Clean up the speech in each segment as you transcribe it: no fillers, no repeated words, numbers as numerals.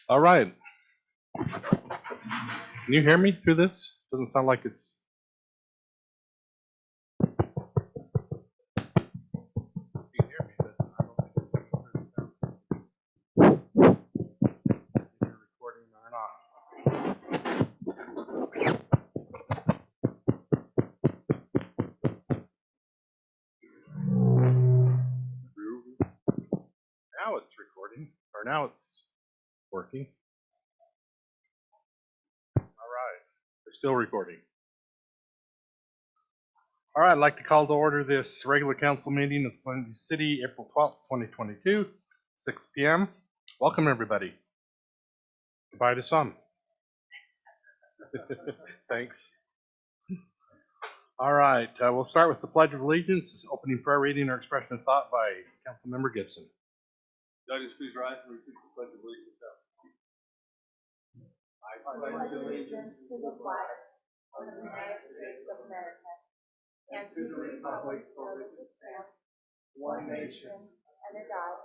All right. Can you hear me through this? Doesn't sound like it's. You can hear me, but I don't think it's coming through the sound. If you're recording or not. Now it's recording, or now it's working. All right. We're still recording. All right, I'd like to call to order this regular council meeting of Plainview City, April 12th, 2022, 6 p.m. Welcome, everybody. Goodbye to some. Thanks. All right, we'll start with the Pledge of Allegiance, opening prayer reading or expression of thought by Councilmember Gibson. Judges, please rise and repeat the Pledge of Allegiance. I pledge allegiance to the flag of the United States of America and to the republic for which it stands, one nation, under God,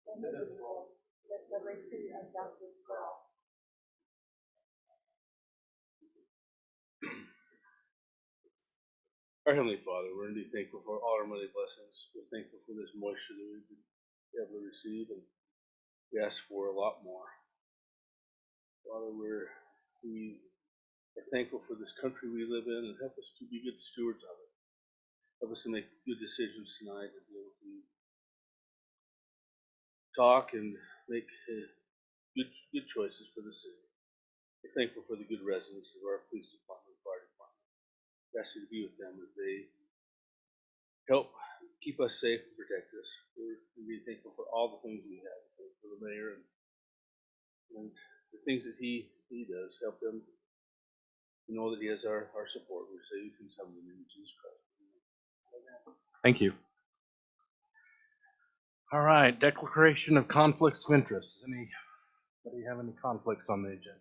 indivisible, with liberty and justice for all. Our Heavenly Father, we're indeed thankful for all our many blessings. We're thankful for this moisture that we've been able to receive, and we ask for a lot more. Father, we are thankful for this country we live in, and help us to be good stewards of it. Help us to make good decisions tonight, and be able to talk and make good choices for the city. We're thankful for the good residents of our police department, fire department. We ask you to be with them as they help keep us safe and protect us. We're really thankful for all the things we have, for the mayor and the things that he does. Help them to know that he has our support. We say these things in the name of Jesus Christ. Thank you. All right, declaration of conflicts of interest. Anybody have any conflicts on the agenda?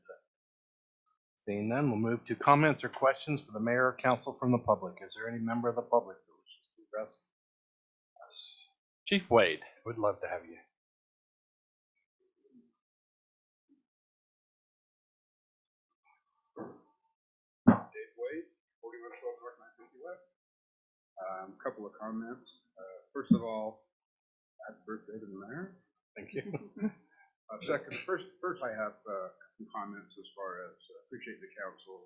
Seeing none, we'll move to comments or questions for the mayor or council from the public. Is there any member of the public that wishes to address us? Chief Wade, would love to have you. Dave Wade, 4112 North 950 West. A couple of comments. First of all, happy birthday to the mayor. Thank you. First I have some comments as far as appreciate the council.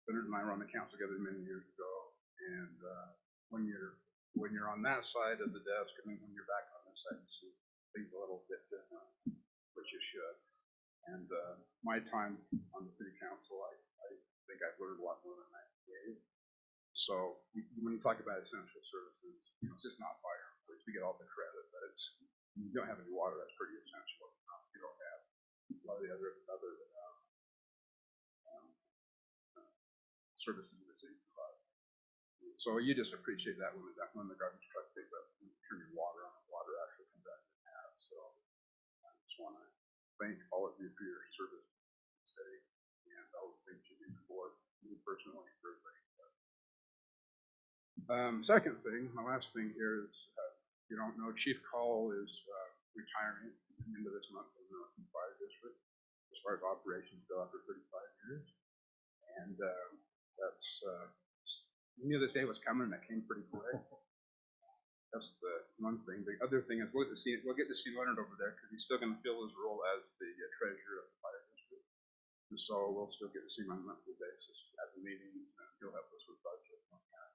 Leonard and I were on the council together many years ago, and when you're on that side of the desk, and then when you're back on this side, you see things a little bit different, which you should. And my time on the city council, I think I've learned a lot more than I gave. So when you talk about essential services, it's just not fire. We get all the credit, but you don't have any water. That's pretty essential. You don't have a lot of the other services the city provides. So you just appreciate that when the garbage truck takes up and turn your water on, the water actually comes out of the tap. So I just want to thank all of you for your service today and all the things you do for me personally and for everybody. Second thing, my last thing here is, if you don't know, Chief Call is retiring at the end of this month in the fire district as far as operations go after 35 years. And that's, we knew this day was coming, and it came pretty quick. That's the one thing. The other thing is we'll get to see Leonard over there because he's still going to fill his role as the treasurer of the fire district. And so we'll still get to see him on a monthly basis at the meetings, and he'll help us with budget and all that.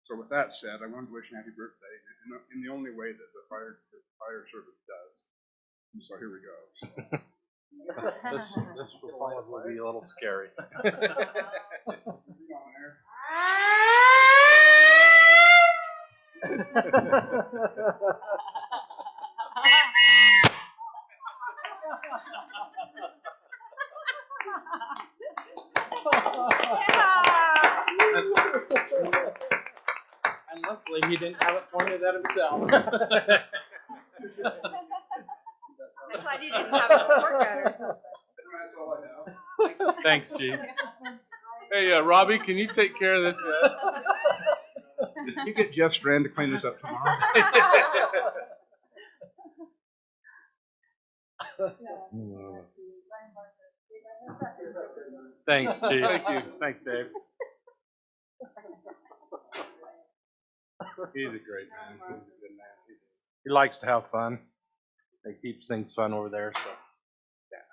So with that said, I wanted to wish him happy birthday in the only way that the fire service does. And so here we go. This will probably be a little scary. And luckily he didn't have it pointed at himself. I'm glad you didn't have a workout or something. That's all I have. Thanks, Chief. Hey, Robbie, can you take care of this? You get Jeff Strand to clean this up tomorrow. Thanks, Chief. Thank you. Thanks, Dave. He's a great man. He's a good man. He likes to have fun. He keeps things fun over there, so yeah.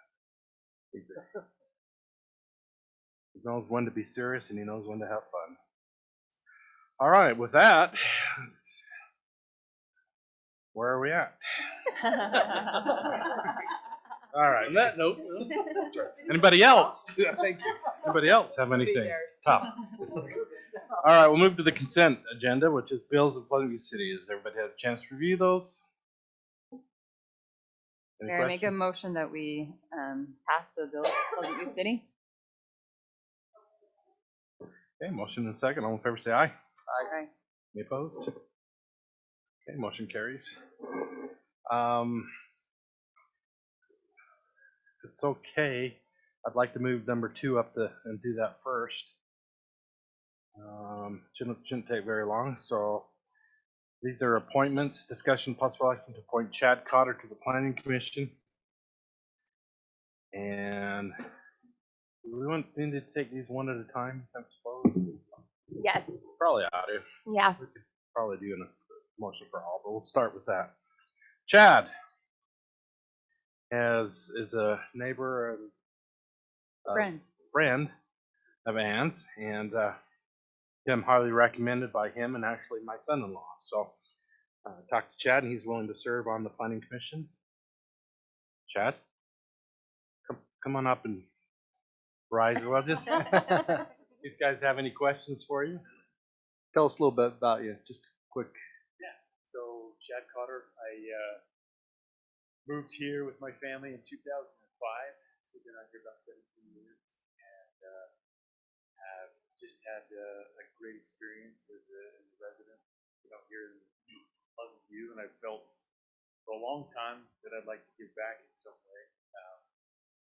He knows when to be serious and he knows when to have fun. All right, with that, where are we at? All right. On that note, Anybody else? Yeah, thank you. Anybody else have anything tough? All right, we'll move to the consent agenda, which is bills of Pleasant View City. Has everybody had a chance to review those? Any Mayor, I make a questions? motion that we pass the bill of Pleasant View City. Okay, motion and second. All in favor, say aye. Aye. Any opposed? Okay, motion carries. If it's okay, I'd like to move number 2 up and do that first. Shouldn't take very long. So these are appointments. Discussion possible action to appoint Chad Cotter to the Planning Commission. And we need to take these one at a time, I suppose. Yes. Probably ought to. Yeah. We could probably do a motion for all, but we'll start with that. Chad is a neighbor and friend of Ann's, and him highly recommended by him and actually my son-in-law. So talked to Chad, and he's willing to serve on the planning commission. Chad, come on up and rise. Well, just these guys have any questions for you? Tell us a little bit about you, just quick. So Chad Cotter, I moved here with my family in 2005. So we've been out here about 17 years, and have just had a great experience as a resident, here in Pleasant View, and I've felt for a long time that I'd like to give back in some way.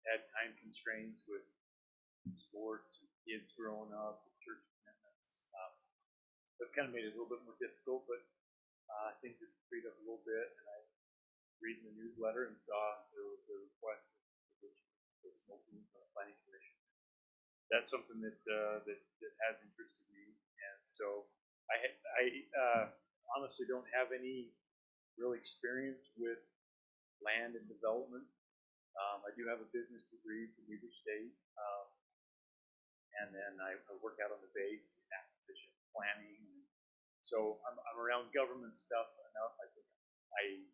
Had time constraints with sports and kids growing up, and church commitments. That kind of made it a little bit more difficult, but I think it's freed up a little bit, and I read the newsletter and saw the request for smoking from the planning commission. That's something that has interested me, and so I honestly don't have any real experience with land and development. I do have a business degree from Weber State, and then I work out on the base in acquisition planning. So I'm around government stuff enough. I think I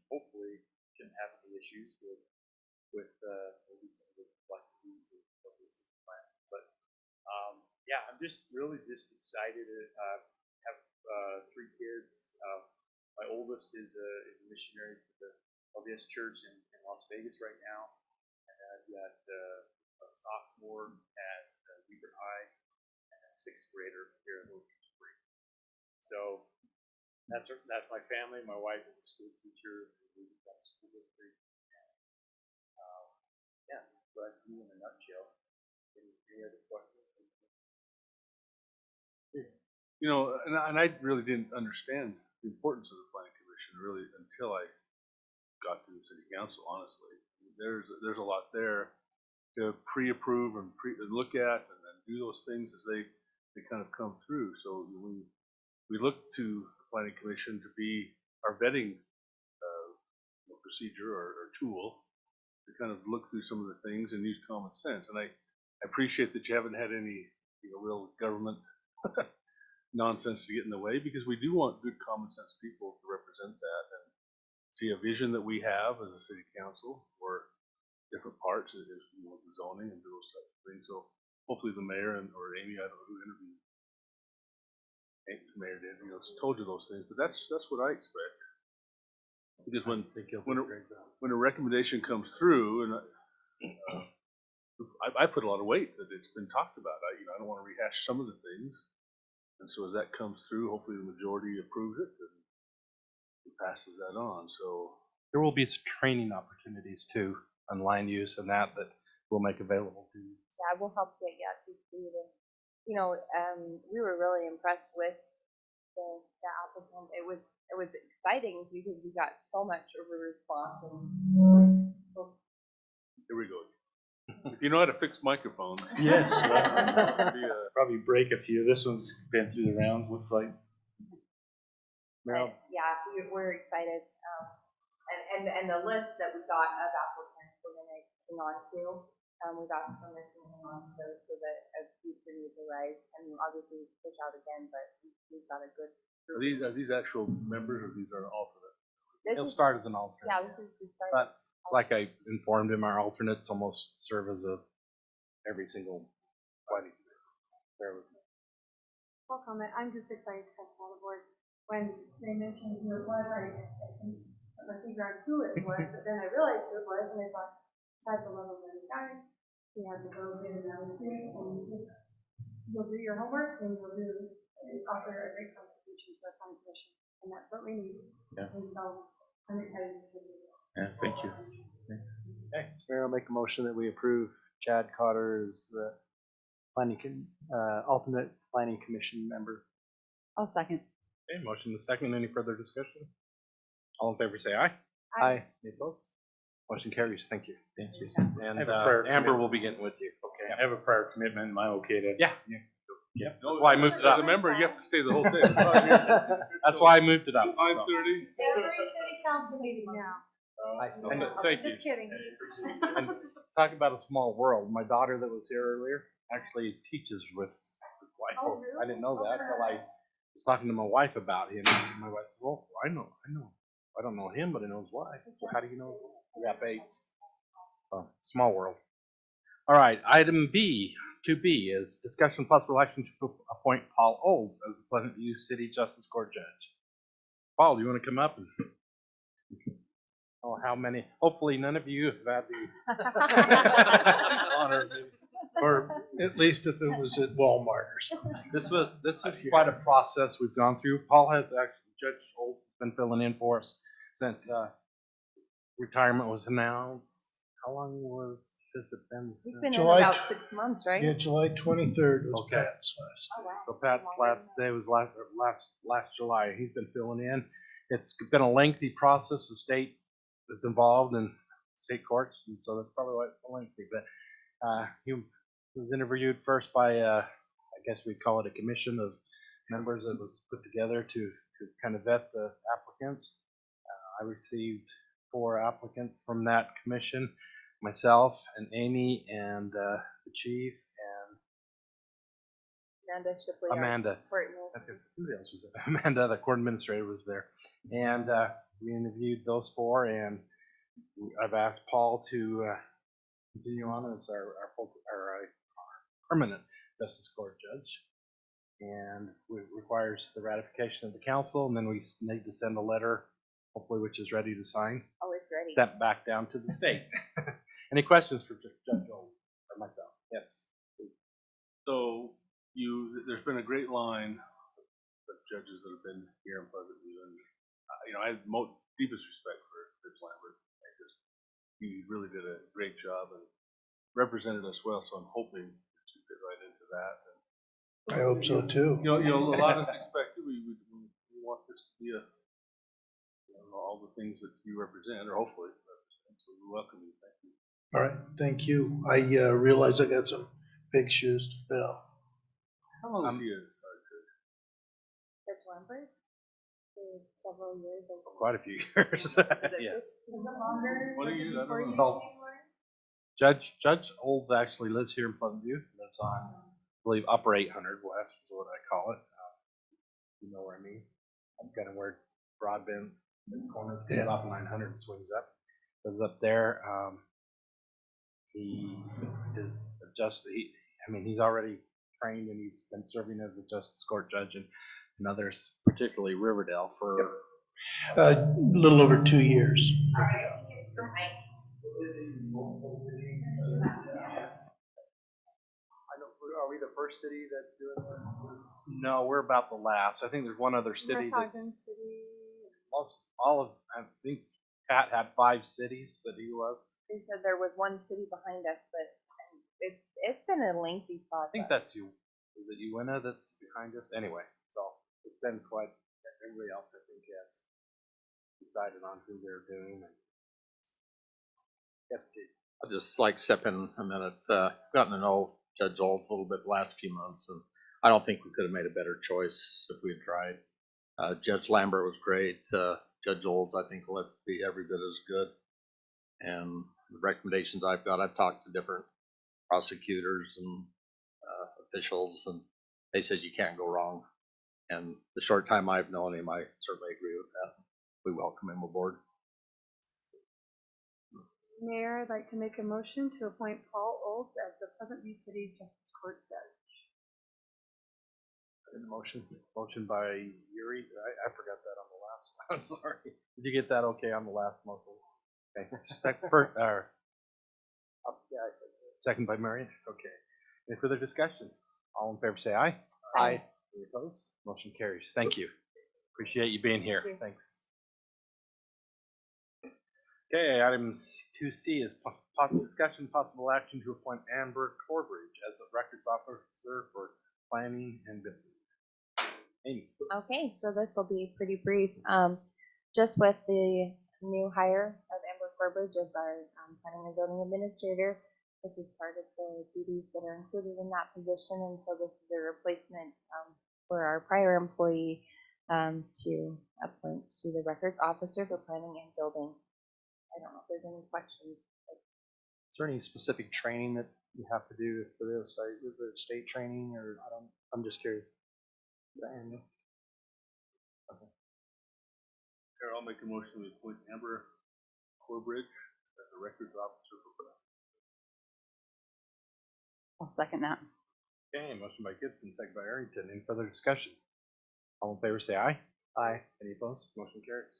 hopefully shouldn't have any issues with maybe some of the complexities of this plan. But yeah, I'm just really excited to have 3 kids. My oldest is a missionary for the LDS Church in Las Vegas right now, and I've got a sophomore at Weber High and a 6th grader here at Wilshire Spring. So that's my family. My wife is a school teacher in the school district. Yeah, so that's me in a nutshell. Any other questions? and I really didn't understand the importance of the planning commission really until I got to the city council. Honestly, there's a lot there to pre-approve and look at, and then do those things as they kind of come through. So we look to the planning commission to be our vetting procedure or tool to kind of look through some of the things and use common sense. And I appreciate that you haven't had any, real government nonsense to get in the way, because we do want good common sense people to represent that and see a vision that we have as a city council for different parts of the zoning and those types of things. So hopefully the mayor or Amy, I don't know who interviewed. I think the mayor did, told you those things, but that's what I expect. Because when a recommendation comes through, and I put a lot of weight that it's been talked about. I don't want to rehash some of the things, and so as that comes through, hopefully the majority approves it and passes that on. So There will be some training opportunities too on land use and that we'll make available to you. Yeah, we'll help get you up to speed. And, we were really impressed with the applicant. It was exciting because we got so much of a response. And here we go. If you know how to fix microphones, Yes. be, Probably break a few. This one's been through the rounds, looks like. Meryl, yeah, we're excited. And the list that we got of applicants we're going to hang on to. We've asked permission to hang on to those so that as future needs arise, and obviously push out again, but we've got a good group. are these actual members, or these are alternate? This he'll is- start as an alternate. Yeah, this is just starting. But like I informed him, our alternates almost serve as every single body. Bear with me. I'll comment. I'm just excited to come on the board. When they mentioned who it was, I couldn't put my finger on who it was, but then I realized who it was, and I thought, Chad's a little bit guy. He has to go in and out of the thing, and you'll do your homework, and you'll offer a great contribution to our county commission, and that's what we need. Yeah. And so I'm excited to do it. Yeah, thank you. Thanks. Mayor, I'll make a motion that we approve Chad Cotter as the alternate planning commission member. I'll second. Okay, motion to second. Any further discussion? All in favor, say aye. Aye. Any opposed? Motion carries. Thank you. Thank you. And I have a prayer Amber commitment. will be getting with you. Okay, I have a prior commitment. Am I okay to? Yeah. Yeah. No, Well, I moved it up. As a member, you have to stay the whole thing. That's why I moved it up. 5:30. Every city council meeting now. And Thank you. Just kidding. And talk about a small world. My daughter that was here earlier actually teaches with wife. Oh, really? I didn't know that until I was talking to my wife about him. And my wife said, "Well, I know. I don't know him, but I know his wife. So how do you know his wife?" We got Bates. Small world. All right. Item B, 2B, is discussion possible action to appoint Paul Olds as the Pleasant View City Justice Court Judge. Paul, do you want to come up? Oh, how many? Hopefully none of you have had the honor. Or at least if it was at Walmart or something. This is quite a process we've gone through. Paul has actually, Judge Olds has been filling in for us since retirement was announced. How long has it been He's since? been in July about tw- 6 months, right? Yeah, July 23rd was Okay. Pat's last. Oh, wow. So Pat's last day was last July. He's been filling in. It's been a lengthy process. The state is involved in state courts, and so that's probably why it's so lengthy. But he was interviewed first by, I guess we'd call it a commission of members that was put together to kind of vet the applicants. I received 4 applicants from that commission, myself and Amy and the chief and Amanda Shipley. our Amanda. court I administrator. guess who else was there? Amanda, the court administrator, was there. And we interviewed those 4, and I've asked Paul to continue on as our permanent justice court judge. And it requires the ratification of the council, and then we need to send a letter, hopefully, which is ready to sign, Oh, it's ready. sent back down to the state. Any questions for Judge Olds or myself? Yes. So there's been a great line of judges that have been here in Pleasant View, and I have deepest respect for Judge Lambert. He really did a great job and represented us well. So I'm hoping to fit right into that. I hope so too. A lot of us expected. We want this to be all the things that you represent, or hopefully represent. So we welcome you. Thank you. All right, thank you. I realize I got some big shoes to fill. How long is he a judge? Judge Lambert? For several years. Quite a few years. Is it Yeah. 50? Is it longer? 20 years, I don't 40 know. anymore? Judge Olds actually lives here in Pleasant View, lives on, I believe, Upper 800 West is what I call it. You know where I mean? I'm kind of where Broadbent, the corner, Yeah. off 900 and swings up. Lives up there. He is he's already trained and he's been serving as a justice court judge in others, particularly Riverdale, for A little over 2 years. Are we the first city that's doing this? no, we're about the last. I think there's one other city that's North Ogden City. all of. I think Pat had 5 cities that he was. They said there was one city behind us, but it's been a lengthy I process. think that's you. Is it Uena that's behind us? Anyway, so it's been quite. Everybody else, I think, has decided on who they're doing. And yes, Steve. I'd just like to step in a minute. Gotten to know Judge Olds a little bit the last few months, and I don't think we could have made a better choice if we had tried. Judge Lambert was great. Judge Olds, I think, will be every bit as good. And the recommendations I've got, I've talked to different prosecutors and officials, and they said you can't go wrong. And the short time I've known him, I certainly agree with that. We welcome him aboard. Mayor, I'd like to make a motion to appoint Paul Olds as the Pleasant View City Justice Court Judge. In the motion by Yuri. I forgot that on the last one. I'm sorry. Did you get that okay on the last motion? Okay. Second by Marion. Okay. Any further discussion? All in favor say aye. Aye. Any opposed? Motion carries. Thank you. Appreciate you being here. Thank you. Thanks. Okay, items 2C is discussion possible action to appoint Amber Corbridge as the records officer for planning and building. Amy. Okay, so this will be pretty brief. Just with the new hire of Amber Corbridge as our planning and zoning administrator, this is part of the duties that are included in that position, and so this is a replacement for our prior employee to appoint to the records officer for planning and building. I don't know if there's any questions. Is there any specific training that you have to do for this? Is it state training or I'm just curious. Is that annual? Here, I'll make a motion to appoint Amber Corbridge as the records officer for planning. I'll second that. Okay, motion by Gibson, second by Arrington. Any further discussion? All in favor say aye. Aye. Any opposed? Motion carries.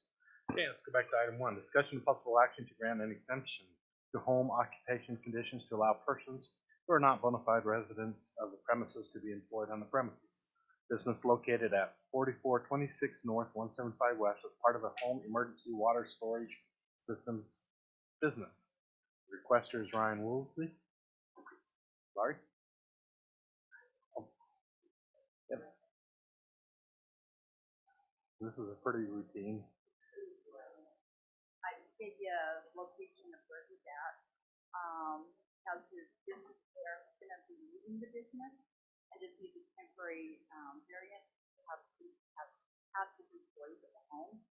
Okay, let's go back to item 1. Discussion of possible action to grant an exemption to home occupation conditions to allow persons who are not bona fide residents of the premises to be employed on the premises. Business located at 4426 North, 175 West as part of a home emergency water storage systems business. The requester is Ryan Woolsey. Sorry. Yep. This is a pretty routine. I gave you a location of where he's at. How's his business there? He's gonna be leaving the business and just need a temporary variance to have his employees at the home.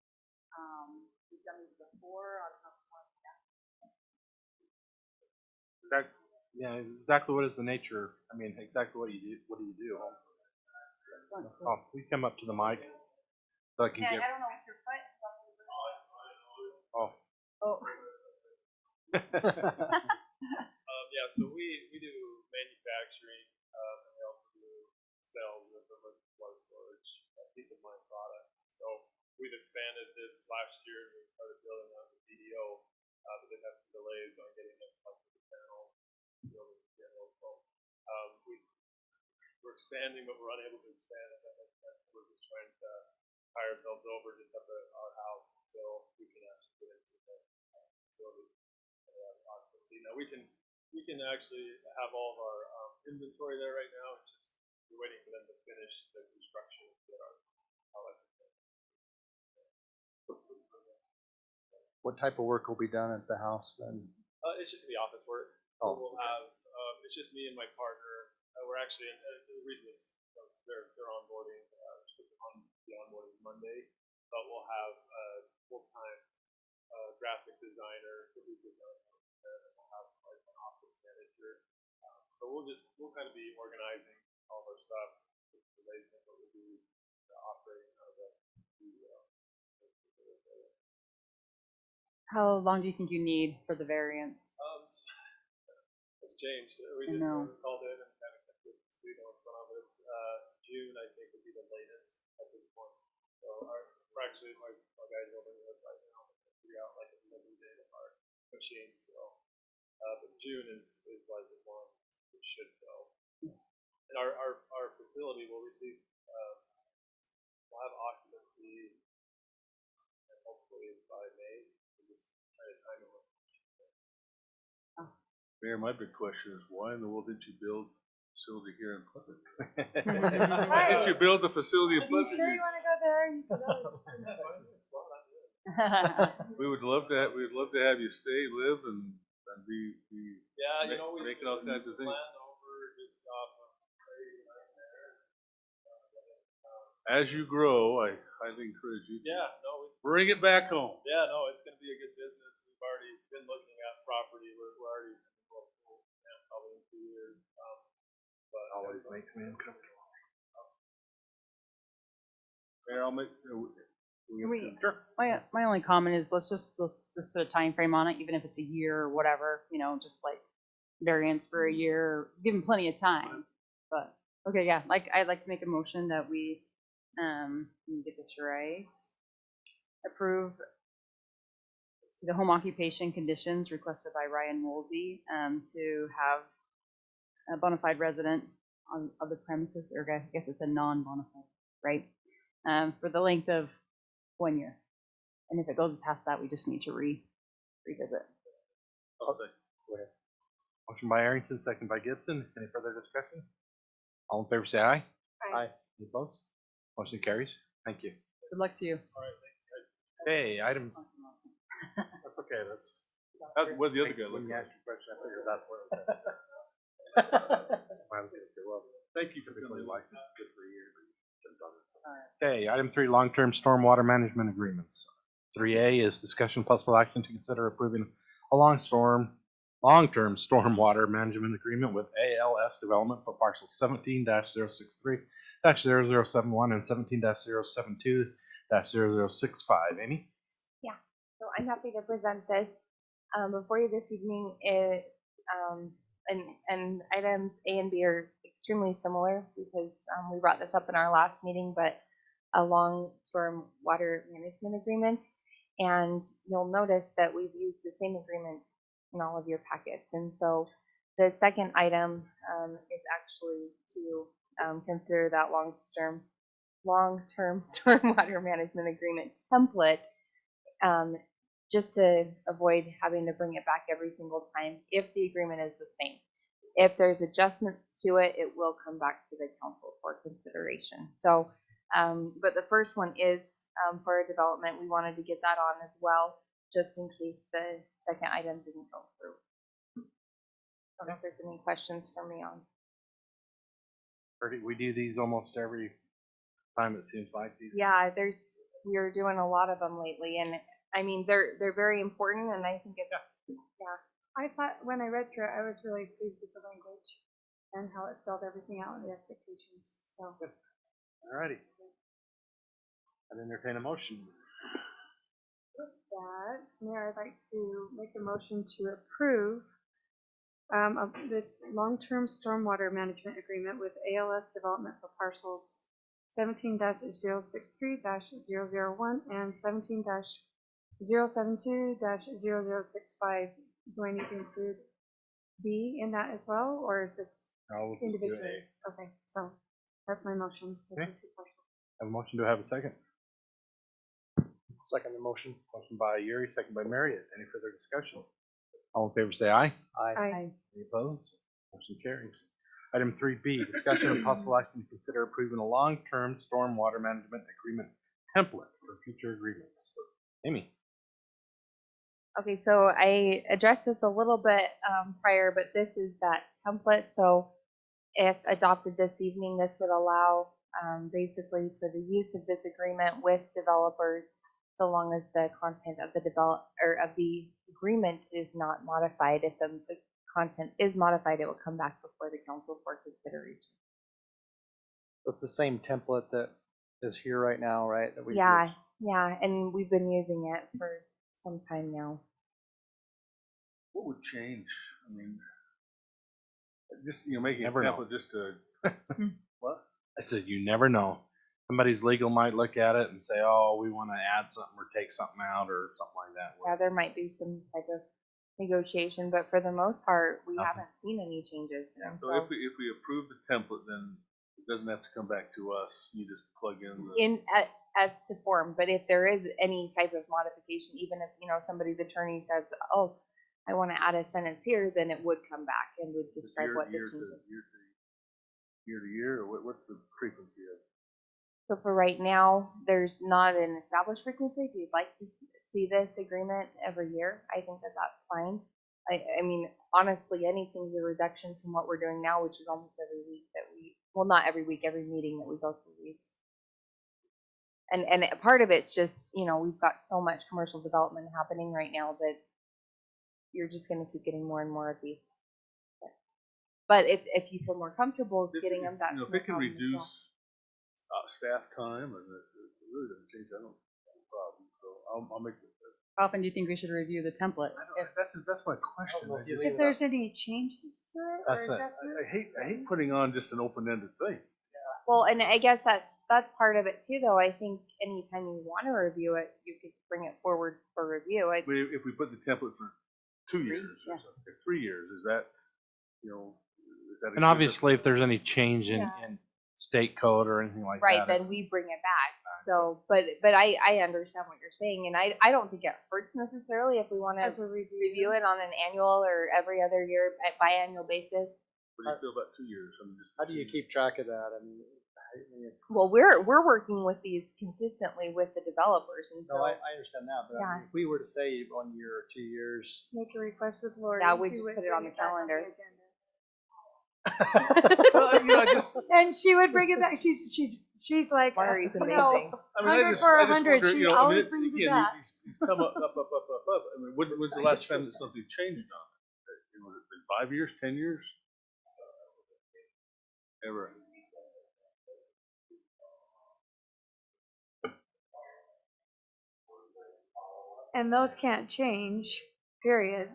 We've done this before. I don't know if you want that. Yeah, exactly what is the nature? I mean, exactly what do you do? What do you do? Oh, please come up to the mic so I can Yeah, get. I don't know if your foot. Oh. Oh. Yeah, so we do manufacturing, and we also do sales of emergency water storage, peace of mind product. So we've expanded this last year. We started building out the BDO, but they've had some delays on getting us up to the panel. So we're expanding, but we're unable to expand. If that makes sense. We're just trying to tie ourselves over just up at our house until we can actually get into the facility. Now we can actually have all of our inventory there right now. It's just we're waiting for them to finish the construction to get our electric. What type of work will be done at the house then? It's just gonna be office work. So we'll have it's just me and my partner. We're actually the reason is they're onboarding on the onboarding Monday, but we'll have a full-time graphic designer, and then we'll have like an office manager. So we'll kind of be organizing all of our stuff, the basement, what we do, operating out of the studio. How long do you think you need for the variance? It's changed. We I just know. called in and kind of kept it speed on front of it. June, I think, would be the latest at this point. So we're actually, my guys over there right now, figure out like a living day of our machine. So, but June is like the one that should go. And our facility will receive, we'll have occupancy, and hopefully by May, we'll just try to time it. Mayor, my big question is, why in the world did you build a facility here in Pleasant? Right. Did you build a facility in Are you Pleasant? sure you wanna go there? You can go. We would love to have you stay, live, and be Yeah, you know, we making all kinds of things. land over just off of Prairie right there. As you grow, I highly encourage you to Yeah, no, bring it back home. yeah, no, it's gonna be a good business. We've already been looking at property. We're already, probably in 2 years. But Always makes me uncomfortable. Mayor, I'll make. Sure. My only comment is let's just put a time frame on it, even if it's a year or whatever, you know, just like variance for a year, give them plenty of time. But okay, yeah, I'd like to make a motion that we let me get this right. Approve the home occupation conditions requested by Ryan Woolsey to have a bona fide resident of the premises, or I guess it's a non-bona fide, right? For the length of 1 year. And if it goes past that, we just need to revisit. I'll say. Motion by Arrington, second by Gibson. Any further discussion? All in favor, say aye. Aye. Any opposed? Motion carries. Thank you. Good luck to you. Okay, item. That's okay. That's what the other guy When looked you like. asked your question, I figured that's where it was. I was gonna say, well, Thank you for typically filling like in. it good for a year, but you jumped on it. Okay, item 3, long-term stormwater management agreements. 3A is discussion possible action to consider approving a long-term stormwater management agreement with ALS Development for parcels 17-063-0071 and 17-072-0065. Amy? So I'm happy to present this before you this evening. And items A and B are extremely similar because we brought this up in our last meeting, but a long-term water management agreement. And you'll notice that we've used the same agreement in all of your packets. And so the second item is actually to consider that long-term stormwater management agreement template, just to avoid having to bring it back every single time if the agreement is the same. If there's adjustments to it, it will come back to the council for consideration. So, but the first one is for a development. We wanted to get that on as well, just in case the second item didn't go through. I don't know if there's any questions for me on. We do these almost every time, it seems like. These. Yeah, we're doing a lot of them lately, and I mean, they're very important, and I think it's, yeah. I thought, when I read through it, I was really pleased with the language and how it spelled everything out and the expectations, so. Alrighty. I'd entertain a motion. With that, Mayor, I'd like to make a motion to approve of this long-term stormwater management agreement with ALS Development for parcels 17-063-001 and 17-072-0065. Do I need to include B in that as well, or is this I'll do individually? A. Okay, so that's my motion. Okay. Have a motion to have a second. Second the motion. Motion by Yuri, second by Marriott. Any further discussion? All in favor, say aye. Aye. Any opposed? Motion carries. Item 3B, discussion of possible action to consider approving a long-term stormwater management agreement template for future agreements. Amy? Okay, so I addressed this a little bit prior, but this is that template. So if adopted this evening, this would allow basically for the use of this agreement with developers so long as the content of the of the agreement is not modified. If the content is modified, it will come back before the council for consideration. It's the same template that is here right now, right? That we Yeah, yeah, and we've been using it for some time now. What would change? I mean, just, making a Never know. template just to, what? I said, you never know. Somebody's legal might look at it and say, oh, we want to add something or take something out or something like that. Yeah, there might be some type of negotiation, but for the most part, we Nothing. haven't seen any changes. And So if we approve the template, then it doesn't have to come back to us. You just plug in the. as to form, but if there is any type of modification, even if, somebody's attorney says, oh, I want to add a sentence here, then it would come back and would Just describe what the year changes. to year, or what's the frequency of? So for right now, there's not an established frequency. If you'd like to see this agreement every year, I think that that's fine. I mean, honestly, anything's a reduction from what we're doing now, which is almost every week that well, not every week, every meeting that we go through these. And part of it's just, we've got so much commercial development happening right now that you're just going to keep getting more and more of these. But if you feel more comfortable getting them, that's If no it can problem as well. reduce staff time, and it really doesn't change, I don't have a problem. So I'll make it. How often do you think we should review the template? That's my question. know if you If there's any changes to it or That's it. adjustments? I hate putting on just an open-ended thing. Well, and I guess that's part of it too, though. I think anytime you want to review it, you could bring it forward for review. If we put the template for 2 years or yeah. something, 3 years, is that, is that? And obviously, if there's any change in Yeah. state code or anything like Right, that. then we bring it back. So, but I understand what you're saying, and I don't think it hurts necessarily if we want As to a review. review it on an annual or every other year, biannual basis. What do you feel about 2 years? I mean, just How do you keep track of that? I mean, it's, Well, we're working with these consistently with the developers, and so no, I understand that, but I Yeah. mean, if we were to say 1 year or 2 years, Make a request with Lori. Yeah, we who just would put it bring on the back calendar. agenda. I And she would bring it back. She's like, Lori's no, amazing. 100 for 100. wonder, She I mean, always brings it again, back. He's come up. I mean, when's the last time that something changed on it? Has it been 5 years, 10 years? Ever? And those can't change, period.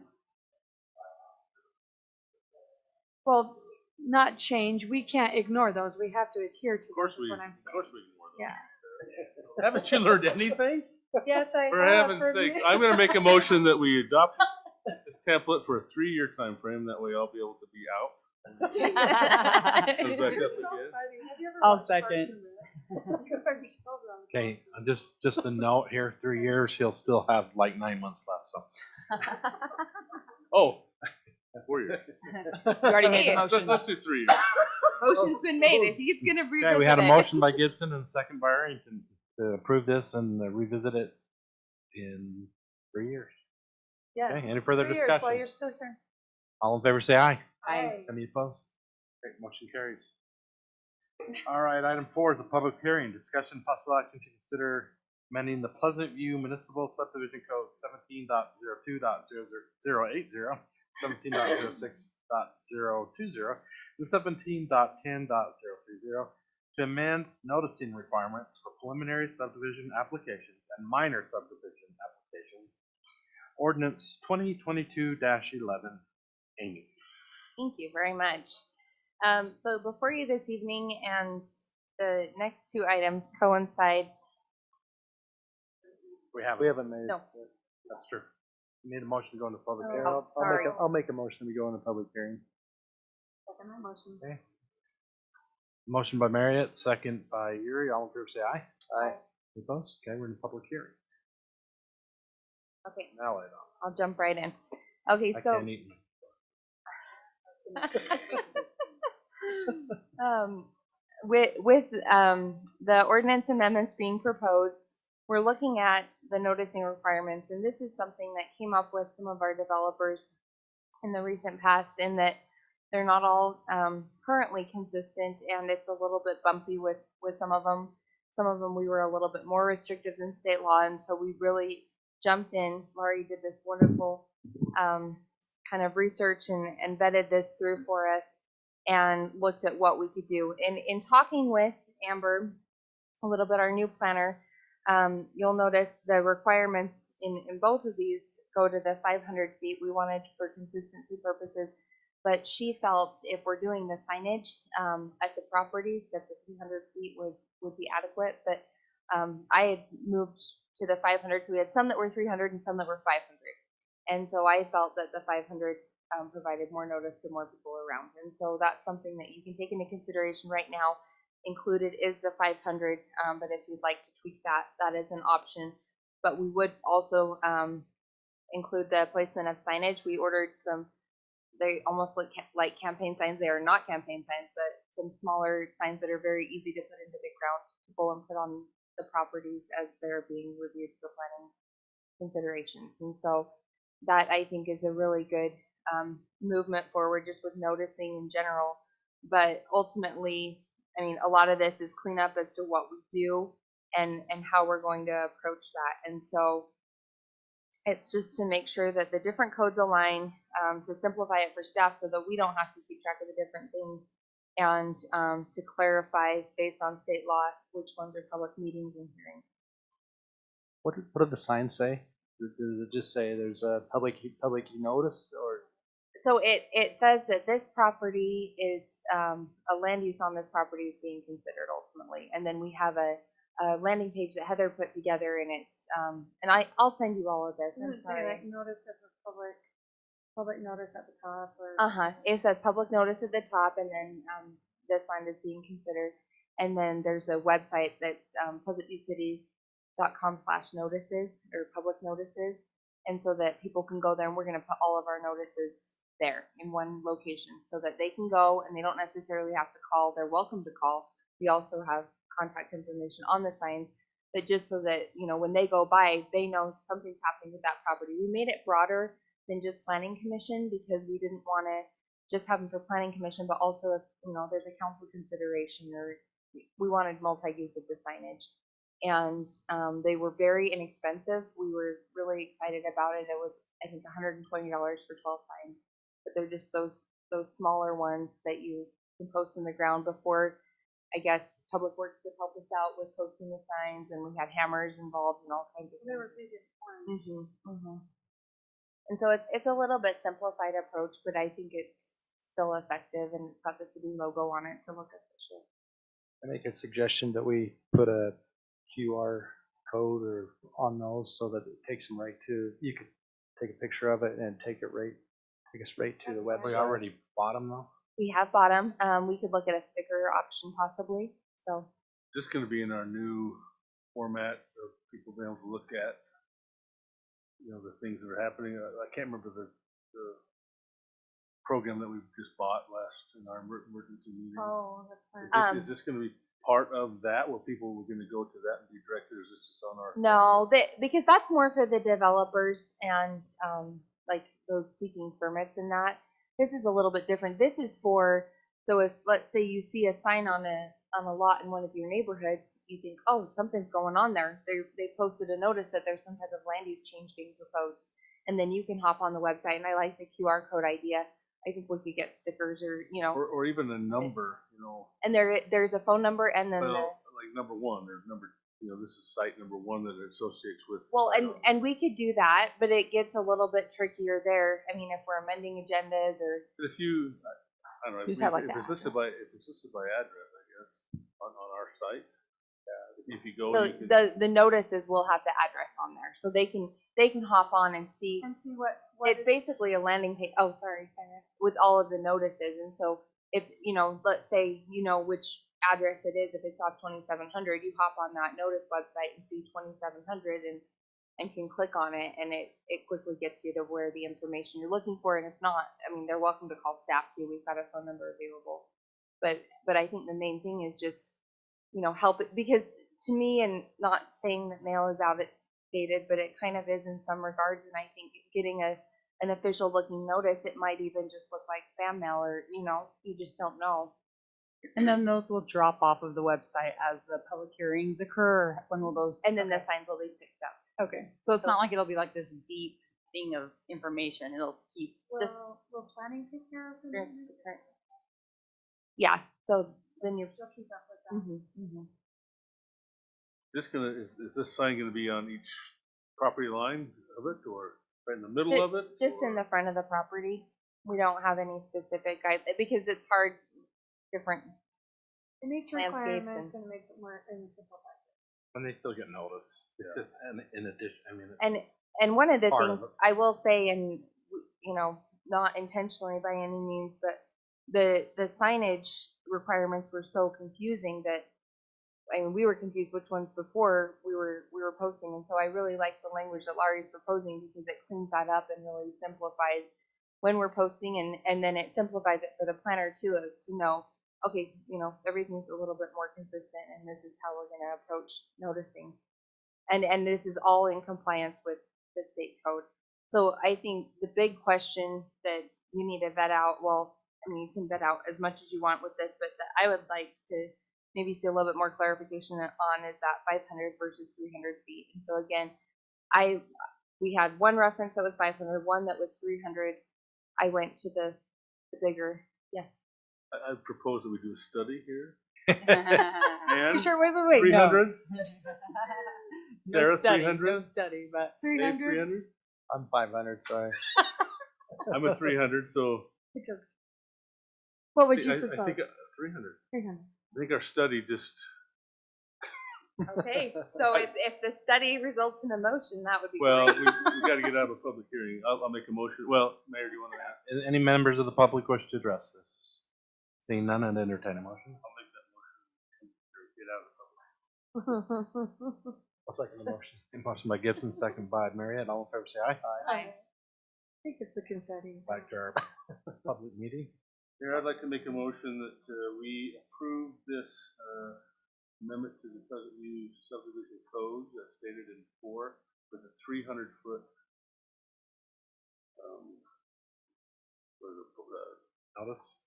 Well, not change. We can't ignore those. We have to adhere to Of course those. we. Is what I'm Of saying. course we ignore them. Yeah. Haven't you learned anything? Yes, I For have. heaven's sakes, I'm going to make a motion that we adopt this template for a 3-year time frame. That way, I'll be able to be out. Goes back up again. I'll second. Okay, just a note here, 3 years, he'll still have like 9 months left, so. Oh, 4 years. You already made the Let's motion. do 3 years. Motion's been made. If he's gonna revisit Okay, we had a it. motion by Gibson and a second by Arrington to approve this and revisit it in 3 years. Yes. Okay, any further 3 years while discussion? you're still here. All in favor, say aye. Aye. Any opposed? Okay, motion carries. All right, item 4 is a public hearing. Discussion possible action to consider amending the Pleasant View Municipal Subdivision Code 17.02.0080, 17.06.020, and 17.10.030 to amend noticing requirements for preliminary subdivision applications and minor subdivision applications. Ordinance 2022-11. Amy. Thank you very much. So before you this evening, and the next 2 items coincide. We haven't. we haven't made. No. That's true. You need a motion to go into public Oh. hearing. Yeah, sorry. I'll make a motion to go into public hearing. Second my motion. Okay. Motion by Marriott, second by Yuri. All in favor, say aye. Aye. Any opposed? Okay, we're in public hearing. Okay, Now light on. I'll jump right in. Okay, I so can't eat. with the ordinance amendments being proposed, we're looking at the noticing requirements, and this is something that came up with some of our developers in the recent past, in that they're not all currently consistent, and it's a little bit bumpy with some of them. some of them we were a little bit more restrictive than state law, and so we really jumped in. Laurie did this wonderful kind of research and vetted this through for us and looked at what we could do. And in talking with Amber a little bit, our new planner, you'll notice the requirements in both of these go to the 500 feet. We wanted for consistency purposes, but she felt if we're doing the signage at the properties that the 300 feet would be adequate. But I had moved to the 500, so we had some that were 300 and some that were 500. And so I felt that the 500 provided more notice to more people around. And so that's something that you can take into consideration right now. Included is the 500, but if you'd like to tweak that, that is an option. But we would also include the placement of signage. We ordered some, they almost look like campaign signs. They are not campaign signs, but some smaller signs that are very easy to put into the ground to pull and put on the properties as they're being reviewed for planning considerations. And so that I think is a really good movement forward just with noticing in general. But ultimately, I mean, a lot of this is cleanup as to what we do and how we're going to approach that. And so it's just to make sure that the different codes align, to simplify it for staff so that we don't have to keep track of the different things, and to clarify based on state law which ones are public meetings and hearings. What do the signs say? Does it just say there's a public notice, or? So it says that this property is, a land use on this property is being considered ultimately. And then we have a landing page that Heather put together, and it's, and I'll send you all of this. Does it say like notice of a public notice at the top, or? It says public notice at the top, and then this land is being considered. And then there's a website that's pleasantview.com/notices or public notices. And so that people can go there, and we're going to put all of our notices there in one location so that they can go and they don't necessarily have to call. They're welcome to call. We also have contact information on the signs, but just so that, you know, when they go by, they know something's happening with that property. We made it broader than just planning commission because we didn't want to just have them for planning commission, but also if, you know, there's a council consideration, or we wanted multi-use of the signage. And they were very inexpensive. We were really excited about it. It was, I think, $120 for 12 signs, but they're just those smaller ones that you can post in the ground. Before, I guess, Public Works would help us out with posting the signs, and we had hammers involved and all kinds of things. They were big and fun. And so it's a little bit simplified approach, but I think it's still effective, and it's got the city logo on it to look official. I make a suggestion that we put a QR code or on those so that it takes them right to, you could take a picture of it and take us right to the website. We already bought them though? We have bought them. We could look at a sticker option possibly. So Is this gonna be in our new format of people being able to look at, you know, the things that are happening? I can't remember the program that we just bought last in our emergency meeting. Oh, that's fine. Is this gonna be part of that, where people were gonna go to that and be directed, or is this just on our? no, because that's more for the developers and like those seeking permits and that. This is a little bit different. This is for, so if let's say you see a sign on a lot in one of your neighborhoods, you think, oh, something's going on there. They posted a notice that there's some type of land use change being proposed, and then you can hop on the website. And I like the QR code idea. I think we could get stickers, or you know, Or even a number, you know. and there's a phone number, and then Well, like number one, or number, you know, this is site number one that it associates with. well, and we could do that, but it gets a little bit trickier there. I mean, if we're amending agendas or But if you, I don't know, You just have like if that. it's listed by address, I guess, on our site. If you go, so you can, the notices will have the address on there, so they can hop on and see. And see what It's basically a landing page. Oh, sorry, Sarah, with all of the notices. And so if you know, let's say you know which address it is. If it's off 2700, you hop on that notice website and see 2700 and can click on it, and it quickly gets you to where the information you're looking for. And if not, I mean, they're welcome to call staff too. We've got a phone number available. But I think the main thing is just, you know, help it, because to me, and not saying that mail is outdated, but it kind of is in some regards. And I think getting an official looking notice, it might even just look like spam mail, or, you know, you just don't know. And then those will drop off of the website as the public hearings occur, or when will those? And then the signs will be picked up. Okay, so it's not like it'll be like this deep thing of information, it'll keep just. Will planning take care of it? Yeah, so then you're. She'll keep up with that. Is this sign gonna be on each property line of it, or right in the middle of it? Just in or- the front of the property. We don't have any specific guide, because it's hard, different. It makes Landscapes requirements and it makes it more simplified. And they still get notice. It's just in addition, I mean. And one of the Part of things it. I will say, and you know, not intentionally by any means, but the signage requirements were so confusing that, I mean, we were confused which ones before we were posting, and so I really like the language that Laurie's proposing, because it cleans that up and really simplifies when we're posting, and then it simplifies it for the planner too, to know, okay, you know, everything's a little bit more consistent, and this is how we're going to approach noticing, and this is all in compliance with the state code. So I think the big question that you need to vet out, well, I mean, you can vet out as much as you want with this, but that I would like to maybe see a little bit more clarification on is that 500 versus 300 feet. And so again, we had one reference that was 500, one that was 300. I went to the bigger. Yeah. I propose that we do a study here. You And sure, wait, 300? no. Sarah, No study, 300? no study, but. Dave, 300? I'm 500, sorry. I'm at 300, so It's okay. What would you I propose? think 300. 300. I think our study just, Okay. So if the study results in a motion, that would be well, great. we gotta get out of a public hearing. I'll make a motion. Well, Mayor, do you want to add? Any members of the public wish to address this? Seeing none, I'd entertain a motion. I'll make that motion. Get out of the public. I'll second the motion. Motion by Gibson, second by Mariette. All in favor, say aye. I think it's the confetti. Back to our public meeting. Mayor, I'd like to make a motion that we approve this amendment to the Pleasant View subdivision code as stated in 4 with a 300-foot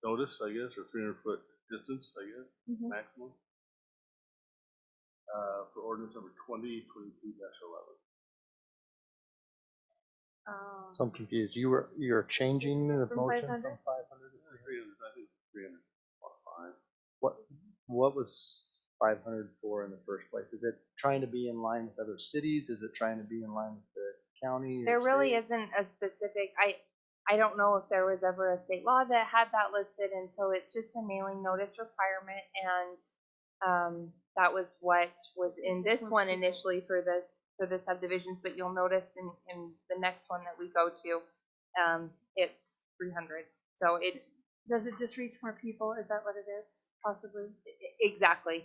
notice, I guess, or 300-foot distance, I guess, maximum. For ordinance number 2022-11. So I'm confused. You're changing the From motion 500? from 500 to 300? 300, I think 300. 5. What was 500 for in the first place? Is it trying to be in line with other cities? Is it trying to be in line with the county? or There really state? isn't a specific, I don't know if there was ever a state law that had that listed, and so it's just a mailing notice requirement, and that was what was in this one initially for the subdivisions, but you'll notice in the next one that we go to, it's 300. So Does it just reach more people? Is that what it is? Possibly. exactly.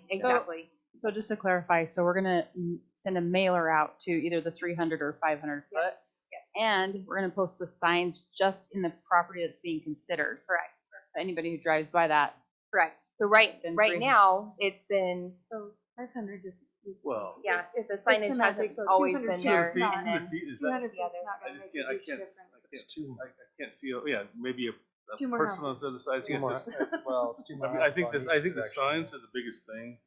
So just to clarify, so we're gonna send a mailer out to either the 300 or 500 foot, Yes. and we're gonna post the signs just in the property that's being considered. Correct. Anybody who drives by that. Correct. So right Then 300. now, it's been, So 500 just. Well, yeah, It's the signage semantic, hasn't so always 200 been feet there. is not- And then, feet, is 200 that? feet's not I gonna just make a can't, huge difference. I can't see, yeah, maybe a Two more person on houses. the other side. Two more- well, it's two more I mean, I houses think on this, each I think the direction. signs are the biggest thing.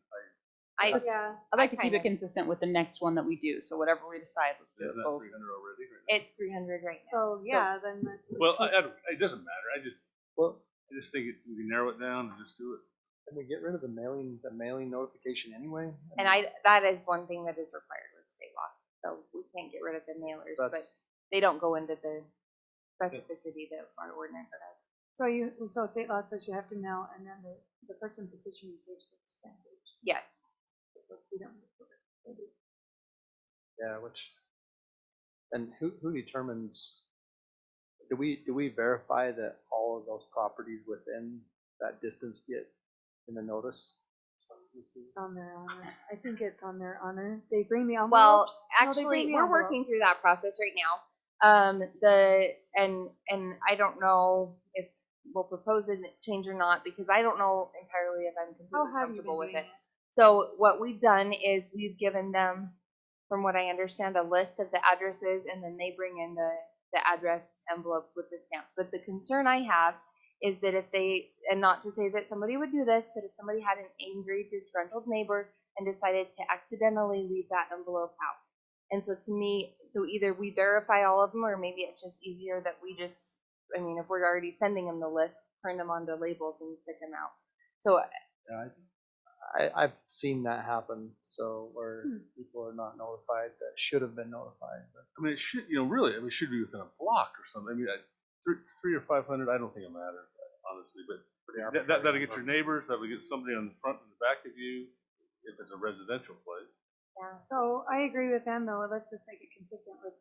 Yeah. I'd like to keep kinda- it consistent with the next one that we do, so whatever we decide, let's do Isn't it that both. 300 already? Right? it's 300 right now. So, yeah, then let's. Well, it doesn't matter. I just Well, think we can narrow it down and just do it. can we get rid of the mailing notification anyway? And that is one thing that is required with state law. So we can't get rid of the mailers, but That's, they don't go into the specificity that our ordinance does. So state law says you have to mail, and then the person petitioning pays for the stamp. Yes. We don't have to do it. yeah, and who determines, do we verify that all of those properties within that distance get in the notice? It's on their honor. I think it's on their honor. They bring the envelopes. Well, No, they bring actually, the we're envelopes. working through that process right now. And I don't know if we'll propose a change or not, because I don't know entirely if I'm How completely have you been comfortable with doing it. it? So what we've done is we've given them, from what I understand, a list of the addresses, and then they bring in the address envelopes with the stamps. But the concern I have is that if they, and not to say that somebody would do this, but if somebody had an angry, disgruntled neighbor and decided to accidentally leave that envelope out. And so to me, so either we verify all of them, or maybe it's just easier that we just, I mean, if we're already sending them the list, print them onto labels and stick them out. So I've seen that happen, so where people are not notified that should have been notified, but. I mean, it should, really, I mean, it should be within a block or something. I mean, 3 or 500, I don't think it matters, honestly, but that'll get your neighbors, that'll get somebody on the front and the back of you, if it's a residential place. yeah. So I agree with them though, let's just make it consistent with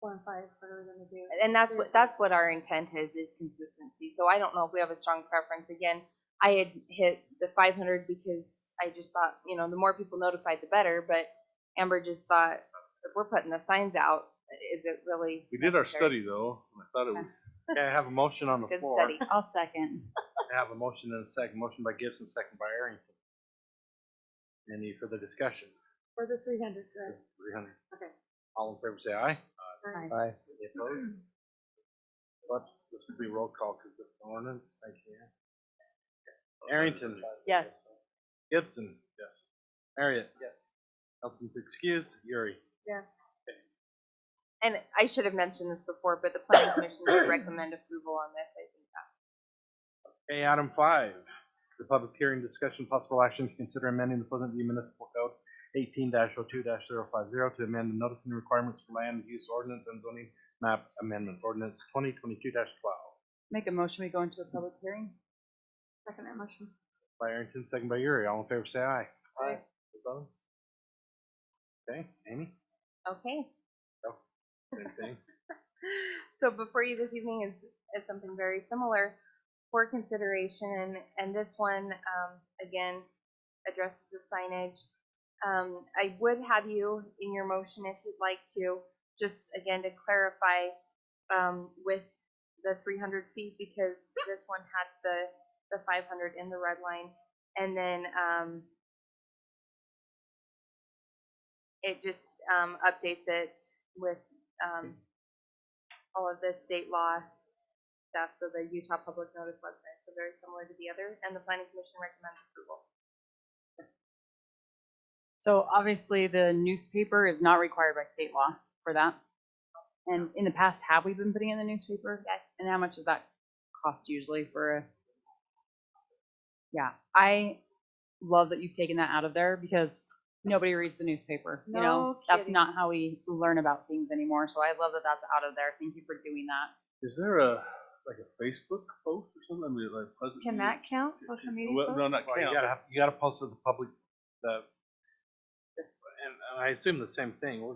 4 and 5, what are we gonna do? And that's what our intent is consistency. So I don't know if we have a strong preference. Again, I had hit the 500 because I just thought, the more people notified, the better. But Amber just thought, if we're putting the signs out, is it really? We did our necessary? study though, and I thought it was, Okay, I have a motion on the Good floor. study. I'll second. I have a motion and a second. Motion by Gibson, second by Arrington. Any further discussion? For the 300, correct? 300. Okay. All in favor say aye. Aye. Any opposed? This would be roll call because it's an ordinance. Thank you. Arrington. Yes. Gibson. Yes. Marriott. Yes. Nelson's excused. Yuri. Yes. And I should have mentioned this before, but the planning commission did recommend approval on this. I think that. Okay, item 5. The public hearing discussion possible action to consider amending the Pleasant View Municipal Code 18-02-050 to amend the noticing requirements for land use ordinance and zoning map amendments ordinance 2022-12. Make a motion, we go into a public hearing? Second that motion. By Arrington, second by Yuri. All in favor say aye. Aye. Opposed? Okay, Amy? Okay. Anything? So before you this evening is something very similar for consideration, and this one again addresses the signage. I would have you in your motion if you'd like to, just again to clarify with the 300 feet, because this one had the 500 in the red line, and then it just updates it with all of the state law stuff, so the Utah Public Notice website, so very similar to the other, and the Planning Commission recommends approval. So obviously the newspaper is not required by state law for that. And in the past, have we been putting in the newspaper? Yes. And how much does that cost usually for a? Yeah, I love that you've taken that out of there because nobody reads the newspaper. No That's kidding. not how we learn about things anymore. So I love that that's out of there. Thank you for doing that. is there a Facebook post or something? I mean, like Pleasant Can View- that count, social media Well, no, posts? not Well, count. you gotta post to the public, and I assume the same thing. They're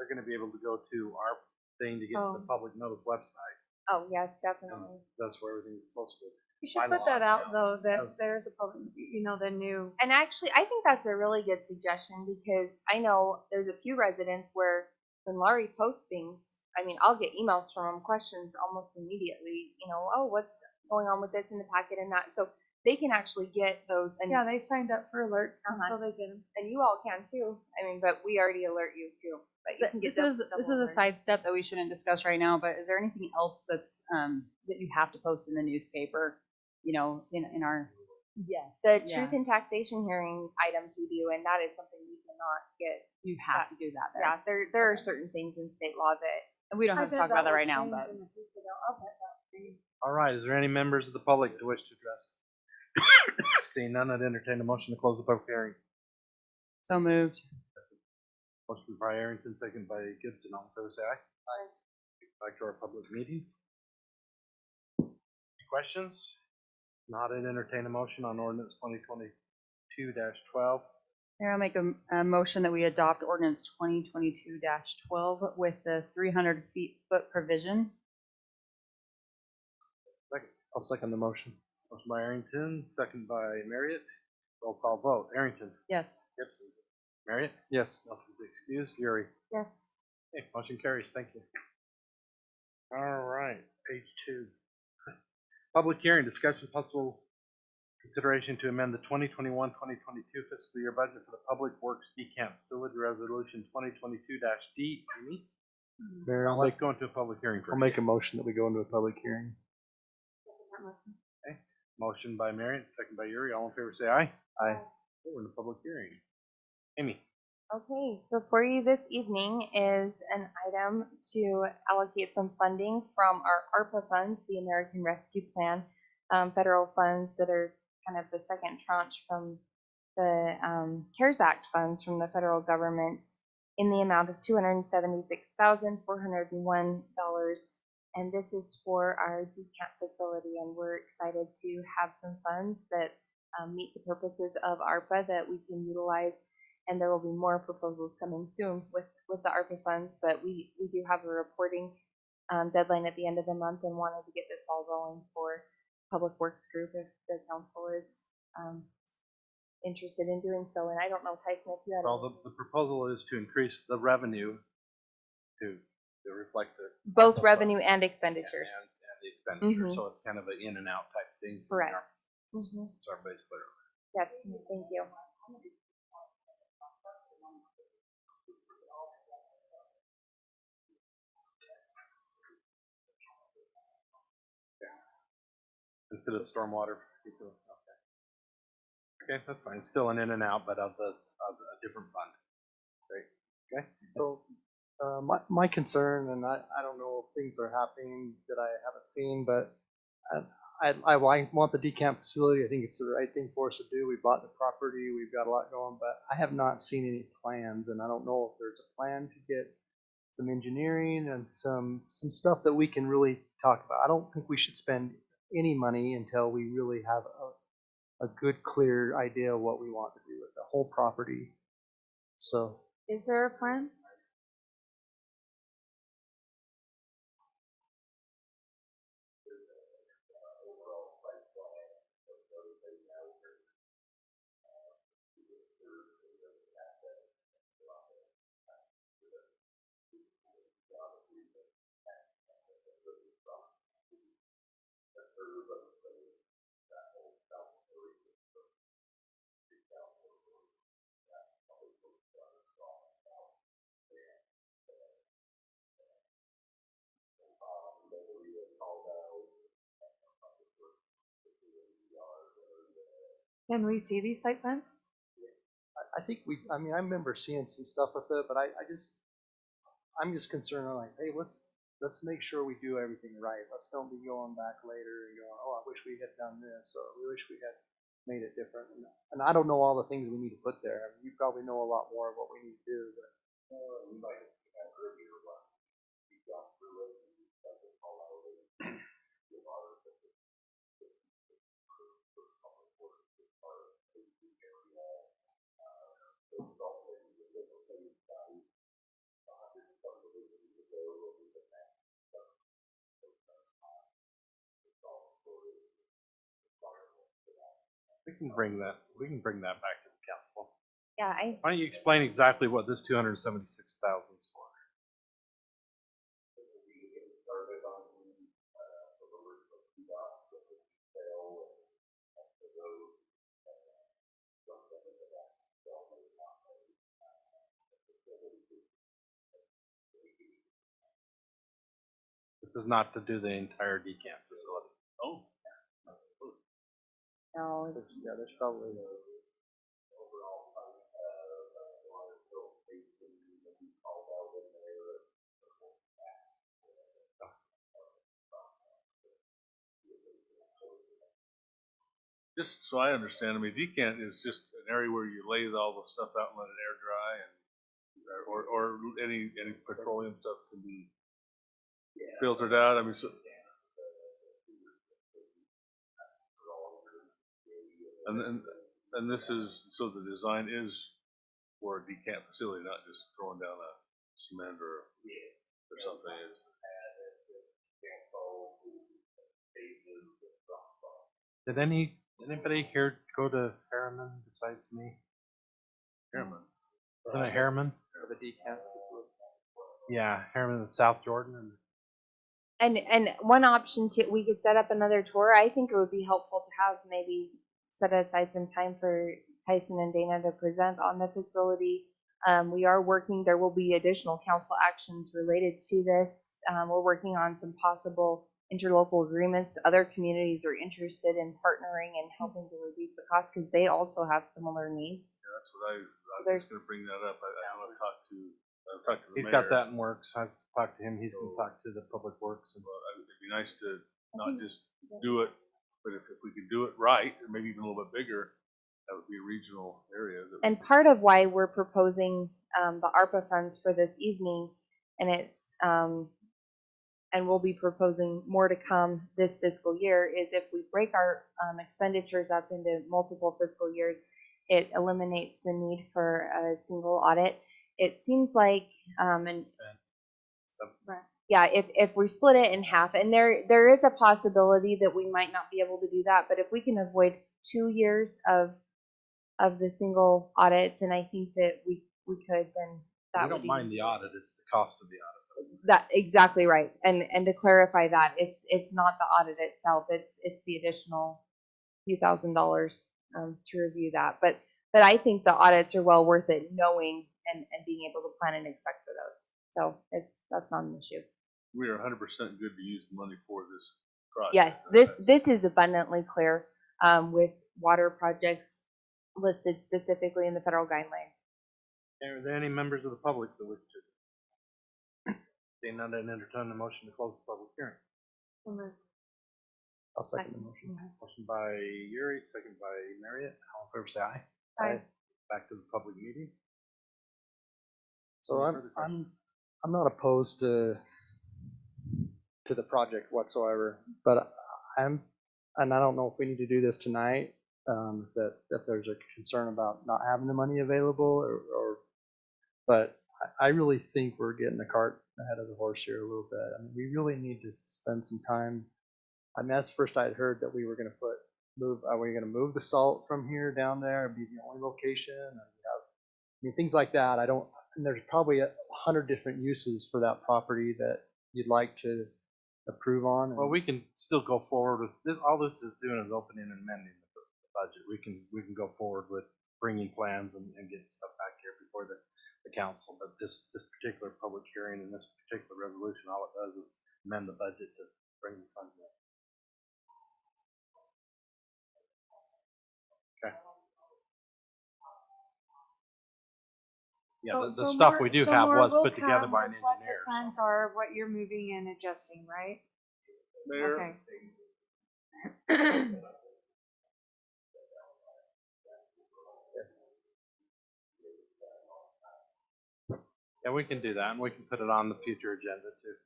gonna be able to go to our thing to get to the Oh. public notice website. Oh, yes, And definitely. that's where everything's posted. You should by put law. that out though, That that there's a public, the new. And actually, I think that's a really good suggestion, because I know there's a few residents where when Laurie posts things, I mean, I'll get emails from them, questions almost immediately, oh, what's going on with this in the packet and that. So they can actually get those, and, Yeah, they've signed up for alerts, and Uh-huh. so they get them. and you all can too. I mean, but we already alert you too. But you can get This is a side step that we shouldn't discuss right now, but is there anything else that's that you have to post in the newspaper, in our? Yes. The Yeah. truth and taxation hearing items we do, and that is something we cannot get. You have to do that there. Yeah, there are certain things in state law that, And we don't have to talk about that right now, but I'll bet that'll change. All right, is there any members of the public who wish to address? Seeing none, I'd entertain a motion to close the public hearing. so moved. Motion by Arrington, second by Gibson. All in favor, say aye. Aye. Back to our public meeting. Any questions? Not, I'd entertain a motion on ordinance 2022-12. Here, I'll make a motion that we adopt ordinance 2022-12 with the 300 foot provision. I'll second the motion. Motion by Arrington, second by Marriott. Roll call vote. Arrington. Yes. Gibson. Marriott. Yes. Nelson's excused. Yuri. Yes. Okay, motion carries. Thank you. All right, page 2. Public hearing, discussion possible consideration to amend the 2021-2022 fiscal year budget for the Public Works Decamp Facility Resolution 2022-D. Amy? Mayor, Let's go into a public hearing first. I'll make a motion that we go into a public hearing. Motion by Marion, second by Yuri. All in favor, say aye. Aye. We're in the public hearing. Amy. Okay, before you this evening is an item to allocate some funding from our ARPA funds, the American Rescue Plan, federal funds that are kind of the second tranche from the CARES Act funds from the federal government in the amount of $276,401. And this is for our decant facility, and we're excited to have some funds that meet the purposes of ARPA that we can utilize. And there will be more proposals coming soon with the ARPA funds, but we do have a reporting deadline at the end of the month and wanted to get this all rolling for Public Works Group if the council is interested in doing so. And I don't know, Tyson, if you had. Well, the proposal is to increase the revenue to reflect the. Both ARPA revenue funds and expenditures. And the expenditure, Mhm. so it's kind of an in and out type thing. Correct. Mhm. So everybody's clear. Yes, thank you. Instead of stormwater. Okay, that's fine. Still an in and out, but of a different fund. Great. Okay. So, my concern, and I don't know if things are happening that I haven't seen, but I want the decamp facility. I think it's the right thing for us to do. We bought the property. We've got a lot going, but I have not seen any plans, and I don't know if there's a plan to get some engineering and some stuff that we can really talk about. I don't think we should spend any money until we really have a good, clear idea of what we want to do with the whole property. So, Is there a plan? Can we see these site plans? I think I mean, I remember seeing some stuff with it, but I'm just concerned, like, hey, let's make sure we do everything right. Let's don't be going back later and going, oh, I wish we had done this, or we wish we had made it different. And I don't know all the things we need to put there. I mean, you probably know a lot more of what we need to do, but. We can bring that back to the council. Yeah, Why don't you explain exactly what this 276,000 is for? This is not to do the entire decant facility. Oh. no. Yeah, there's probably. Just so I understand, I mean, decant is just an area where you lay all the stuff out and let it air dry, and or any petroleum stuff can be filtered out. I mean, so. And this is, so the design is for a decant facility, not just throwing down a cement or something. Did anybody here go to Harriman besides me? Harriman. Isn't it Harriman? For the decant facility. Yeah, Harriman in South Jordan. And one option too, we could set up another tour. I think it would be helpful to have maybe set aside some time for Tyson and Dana to present on the facility. We are working, there will be additional council actions related to this. We're working on some possible interlocal agreements. Other communities are interested in partnering and helping to reduce the cost because they also have similar needs. Yeah, that's what I was There's- just gonna bring that up. I know I've talked to the He's mayor. got that in works. I've talked to him. He's gonna talk to the public works and. Well, it'd be nice to not just do it, but if we could do it right, or maybe even a little bit bigger, that would be a regional area. And part of why we're proposing the ARPA funds for this evening, and and we'll be proposing more to come this fiscal year, is if we break our expenditures up into multiple fiscal years, it eliminates the need for a single audit. It seems like, yeah, if we split it in half, and there is a possibility that we might not be able to do that, but if we can avoid 2 years of the single audits, and I think that we could, then that We would don't be mind the audit, it's the cost of the audit. that exactly right. And to clarify that, it's not the audit itself, it's the additional few $1,000s to review that. But I think the audits are well worth it, knowing and being able to plan and expect for those. So that's not an issue. We are 100% good to use the money for this project. Yes, this is abundantly clear with water projects listed specifically in the federal guidelines. Are there any members of the public that wish to? Seeing none, I'd entertain a motion to close the public hearing. I'll second the motion. Motion by Yuri, second by Marriott. All in favor, say aye. Aye. Back to the public meeting. So Any further questions? I'm not opposed to the project whatsoever, but and I don't know if we need to do this tonight, that there's a concern about not having the money available but I really think we're getting the cart ahead of the horse here a little bit. I mean, we really need to spend some time. I mean, that's first I'd heard that we were going to are we going to move the salt from here down there and be the only location? I mean, things like that. And there's probably 100 different uses for that property that you'd like to approve on. Well, we can still go forward with this. All this is doing is opening and amending the budget. We can go forward with bringing plans and getting stuff back here before the council. But this particular public hearing and this particular resolution, all it does is amend the budget to bring the funds in. Okay. Yeah, the stuff we do have was put together by an engineer. What the plans are, what you're moving and adjusting, right? Mayor, Okay. Yeah, we can do that, and we can put it on the future agenda too.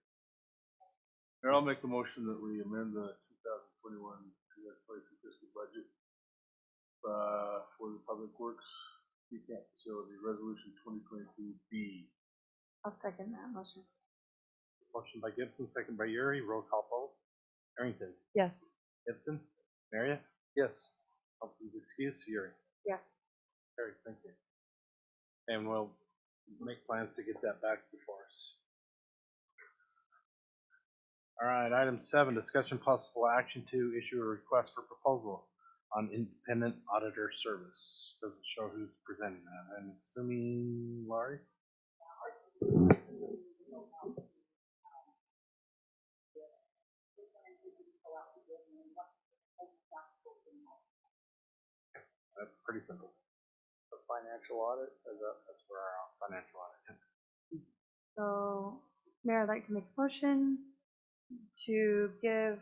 Mayor, I'll make a motion that we amend the 2021-2022 fiscal budget for the Public Works Camp Facility, Resolution 2022B. I'll second that motion. Motion by Gibson, second by Yuri. Roll call vote. Arrington. Yes. Gibson. Marriott. Yes. Thompson's excuse. Yuri. Yes. Carried. Thank you. And we'll make plans to get that back before us. All right, item 7, discussion possible action to issue a request for proposal on independent auditor service. Doesn't show who's presenting that. I'm assuming Laurie? That's pretty simple. The financial audit, That's for our financial audit. So, Mayor, I'd like to make a motion to give,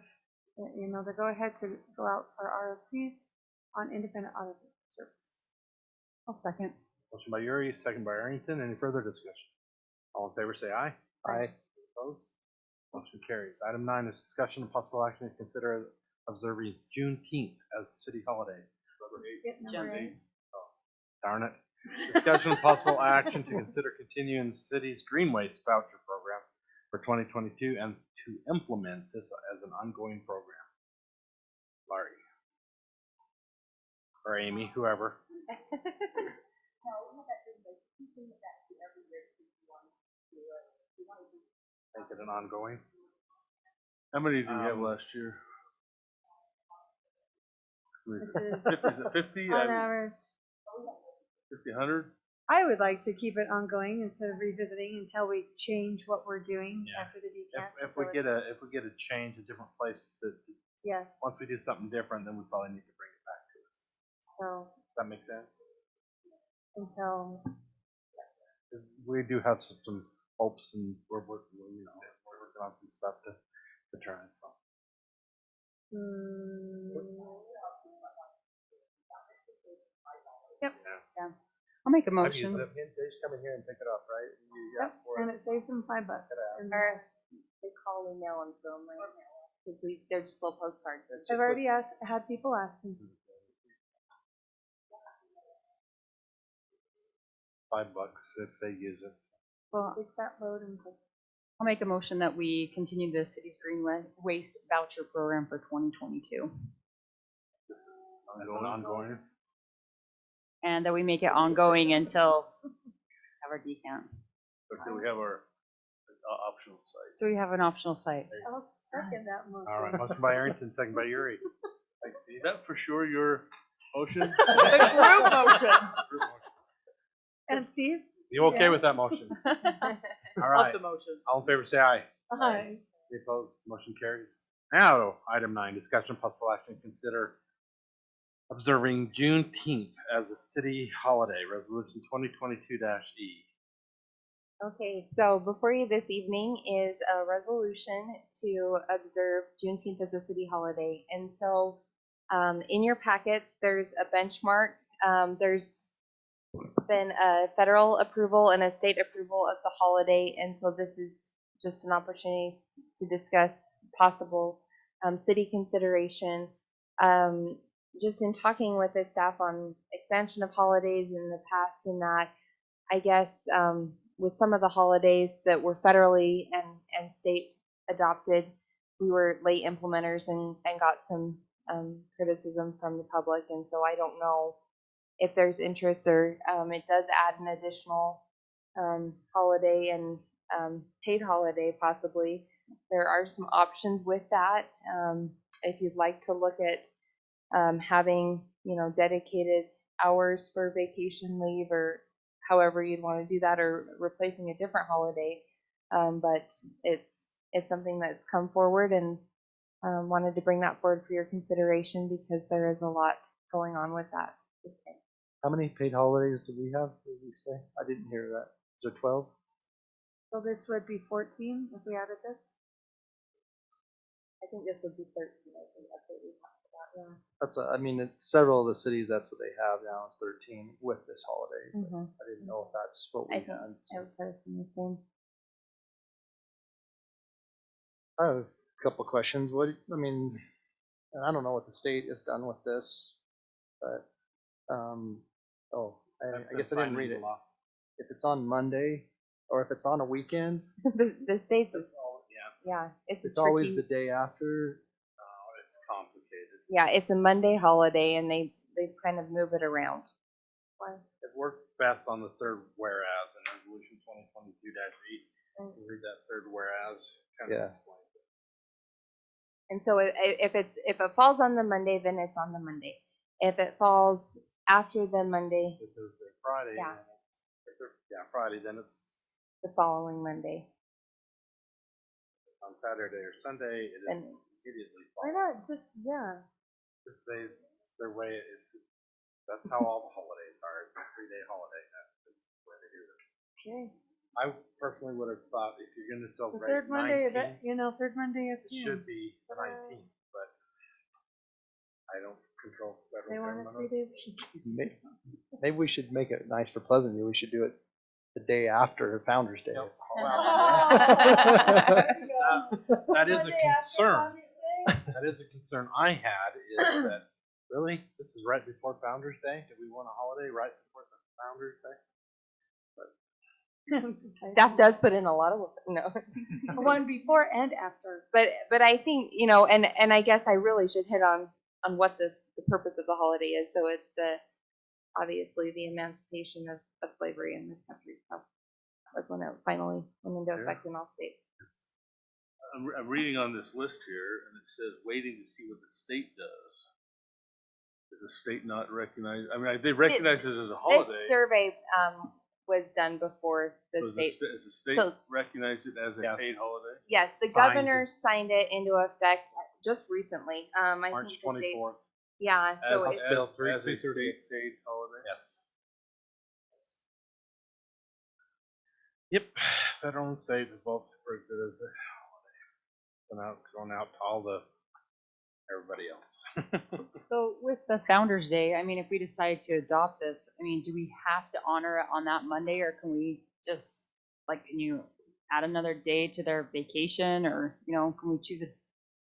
the go-ahead to go out for RFPs on independent audit service. I'll second. Motion by Yuri, second by Arrington. Any further discussion? All in favor say aye. Aye. Opposed? Motion carries. Item 9 is discussion and possible action to consider observing Juneteenth as a city holiday. Number 8. Darn it. Discussion and possible action to consider continuing the city's green waste voucher program for 2022 and to implement this as an ongoing program. Laurie. Or Amy, whoever. Make it an ongoing. How many did we have last year? Which is 50, is it 50? on average, 50, 100? I would like to keep it ongoing instead of revisiting until we change what we're doing Yeah. after the decant. If we get a change, a different place, Yes, once we do something different, then we probably need to bring it back to us. so Does that make sense? until, We do have some hopes, and we're working on some stuff to try, so. yep, I'll make a I've used motion. it. They just come in here and pick it up, right? You yep, ask for it. and it saves them $5. And Or they call, we mail them to them right now. Cause they're just little postcards. I've already had people asking. $5 if they use it. Well, take that load and put I'll make a motion that we continue the city's green waste voucher program for 2022. This is ongoing. And that we make it ongoing until we have our decant. Until we have our optional site. So we have an optional site. I'll second that motion. All right, motion by Arrington, second by Yuri. Thanks, Steve. Is that for sure your motion? Group motion. And Steve? You okay with that motion? All right, motion. all in favor, say aye. Aye. Any opposed? Motion carries. Now, item 9, discussion possible action to consider observing Juneteenth as a city holiday, resolution 2022-E. Okay, so before you this evening is a resolution to observe Juneteenth as a city holiday. And so in your packets, there's a benchmark. There's been a federal approval and a state approval of the holiday. And so this is just an opportunity to discuss possible city consideration. Just in talking with the staff on expansion of holidays in the past and that, I guess with some of the holidays that were federally and state adopted, we were late implementers and got some criticism from the public. And so I don't know if there's interest or it does add an additional holiday and paid holiday possibly. There are some options with that. If you'd like to look at having, dedicated hours for vacation leave or however you'd want to do that, or replacing a different holiday. But it's something that's come forward, and wanted to bring that forward for your consideration because there is a lot going on with that. How many paid holidays do we have, did we say? I didn't hear that. Is there 12? So this would be 14 if we added this? I think this would be 13. I think that's what we talked about. Yeah. Several of the cities, that's what they have now, is 13 with this holiday. But Mhm. I didn't know if that's what we I think had. so. I would put us in the same. I have a couple of questions. I don't know what the state has done with this, but, I guess I didn't read it. If it's on Monday, or if it's on a weekend, the states is Yeah, it's it's always tricky. the day after. it's complicated. Yeah, it's a Monday holiday and they kind of move it around. It worked best on the third whereas in resolution 2022-E. You read that third whereas. Kind Yeah. of explains it. And so if it falls on the Monday, then it's on the Monday. If it falls after the Monday, If Thursday, Friday. Yeah. Friday, then it's the following Monday. on Saturday or Sunday. It Then immediately Why falls. not just, yeah. Their way is, that's how all the holidays are. It's a 3-day holiday. That's the way they do it. Okay. I personally would have thought if you're going to The celebrate third Monday, 19th, third Monday of it June. should be the 19th, but I don't control federal They want a government. 3-day weekend. Maybe we should make it nice for Pleasantview. We should do it the day after Founder's Day. Yep. There you go. That is a Monday after concern. Founder's Day? That is a concern I had, is that, really? This is right before Founder's Day? Do we want a holiday right before the Founder's Day? Staff does put in a lot of work. No. One before and after. But I think, and I guess I really should hit on what the purpose of the holiday is. So it's obviously the emancipation of slavery in this country. So that was when it finally went into effect in all states. I'm reading on this list here, and it says waiting to see what the state does. Does the state not recognize? I mean, they recognize it as a holiday. This survey was done before the Does state. Does the state so- recognize it as a Yes. paid holiday? Yes, the Signed governor signed it into effect just recently. I March think the date. 24th. Yeah, so As, it, Bill as, 3, as a 238. state paid holiday? Yes. Yep, federal and state have both approved it as a holiday. Going out to all the, everybody else. So with the Founder's Day, I mean, if we decide to adopt this, I mean, do we have to honor it on that Monday, or can we just, like, can you add another day to their vacation, or, you know, can we choose a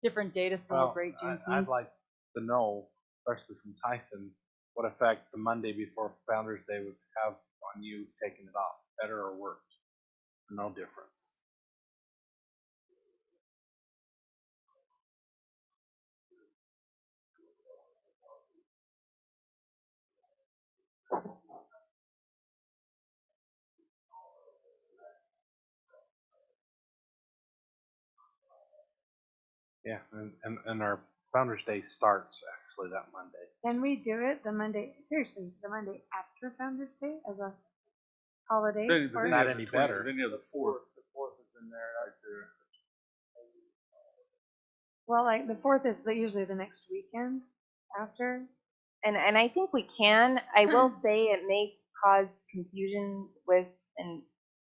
different day to celebrate Well, Juneteenth? I'd like to know, especially from Tyson, what effect the Monday before Founder's Day would have on you taking it off, better or worse? No difference. Yeah, and our Founder's Day starts actually that Monday. Can we do it the Monday, seriously, the Monday after Founder's Day as a holiday? Then, or- then Not you have any the 20 better. Then you have the fourth. The fourth is in there, right there. Well, like, the fourth is usually the next weekend after. and I think we can. I will say it may cause confusion with, and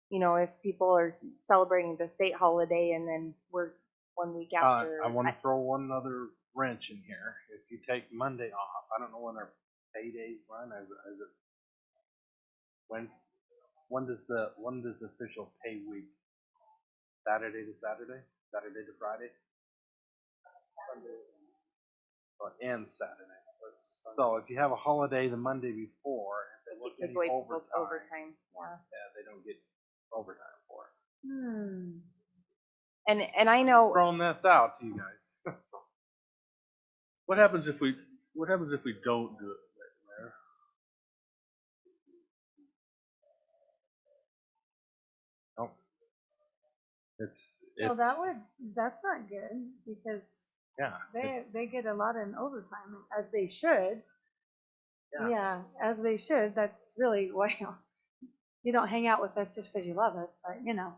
you know, if people are celebrating the state holiday and then we're 1 week after. I want to throw one other wrench in here. If you take Monday off, I don't know when our paydays run. Is it when does the official pay week? Saturday to Saturday? Saturday to Friday? Or ends Saturday. So if you have a holiday the Monday before, if they look Take any away people's overtime, overtime. Yeah. yeah, they don't get overtime for it. And I know Throwing this out to you guys. What happens if we don't do it, Mayor? Oh. It's So that's not good, because yeah. they get a lot in overtime, as they should. Yeah. Yeah, as they should. That's really why you don't hang out with us just because you love us, but you know.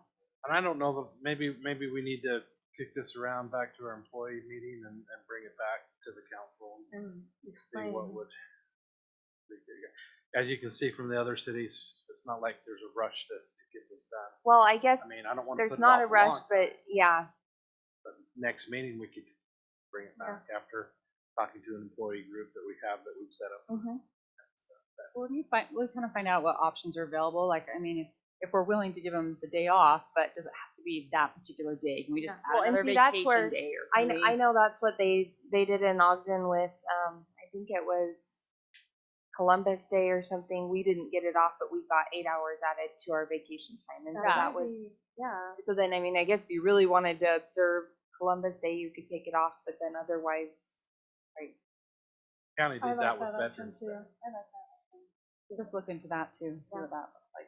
And I don't know, that maybe we need to kick this around back to our employee meeting and bring it back to the council And see explain. what would. As you can see from the other cities, it's not like there's a rush to get this done. well, I guess I mean, I don't want to there's put it not off a for rush, long, but yeah. but next meeting we could bring it back after talking to an employee group that we have that we've set up. Well, we'll kind of find out what options are available. Like, I mean, if we're willing to give them the day off, but does it have to be that particular day? Can we just Well, add and another see, that's vacation where day? Or I, can I we- know that's what they did in Ogden with, I think it was Columbus Day or something. We didn't get it off, but we got 8 hours added to our vacation time. And so that was, yeah. so then, I mean, I guess if you really wanted to observe Columbus Day, you could take it off, but then otherwise, County I did like that with that option veterans. too. Day. I like that. Just look into that too, see what that looks like.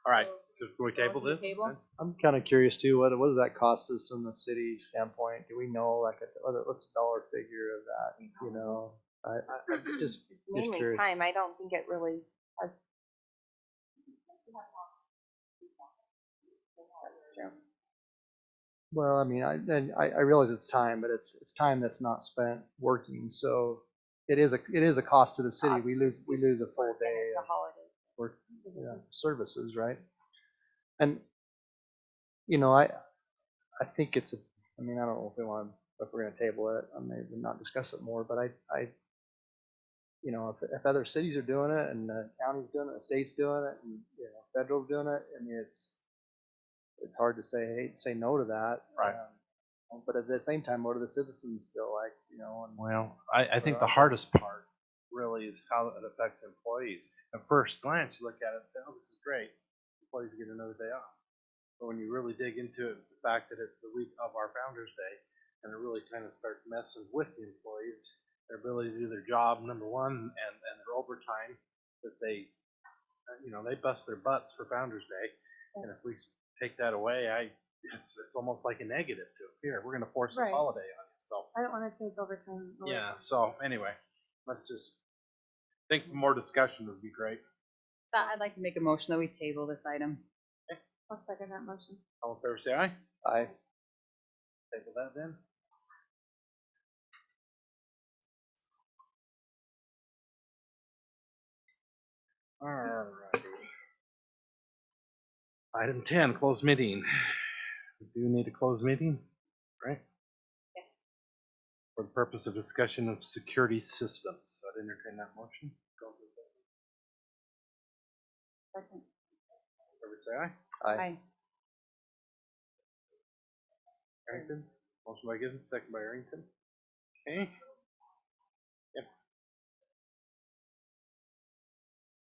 All right, so can we table this? Table? I'm kind of curious too, what does that cost us from the city standpoint? Do we know, like, what's the dollar figure of that, you know? I'm just mainly curious. time. I don't think it really has. Well, I mean, I realize it's time, but it's time that's not spent working, so it is a cost to the city. We lose a full day The of holiday. work, services, right? And, you know, I think it's I mean, I don't know if we're gonna table it, I may not discuss it more, but I you know, if other cities are doing it and the county's doing it, the state's doing it, and, you know, federal's doing it, I mean, it's hard to say no to that. Right. But at the same time, what do the citizens feel like, you know? And Well, I think the hardest part really is how it affects employees. At first glance, you look at it and say, oh, this is great. Employees get another day off. But when you really dig into it, the fact that it's the week of our Founder's Day, and it really kind of starts messing with the employees, their ability to do their job, number one, and their overtime, that they, you know, they bust their butts for Founder's Day. And if we take that away, it's almost like a negative to it. Here, we're going to force this Right. holiday on you. So. I don't want to take overtime. away Yeah, from- so anyway, let's just think some more discussion would be great. I'd like to make a motion that we table this item. I'll second that motion. All in favor, say aye. Aye. Table that then. Alrighty. Item 10, closed meeting. We do need a closed meeting, right? Yeah. For the purpose of discussion of security systems. So I'd entertain that motion. Second. Everybody say aye. Aye. Aye. Arrington, motion by Gibbons, second by Arrington. Okay,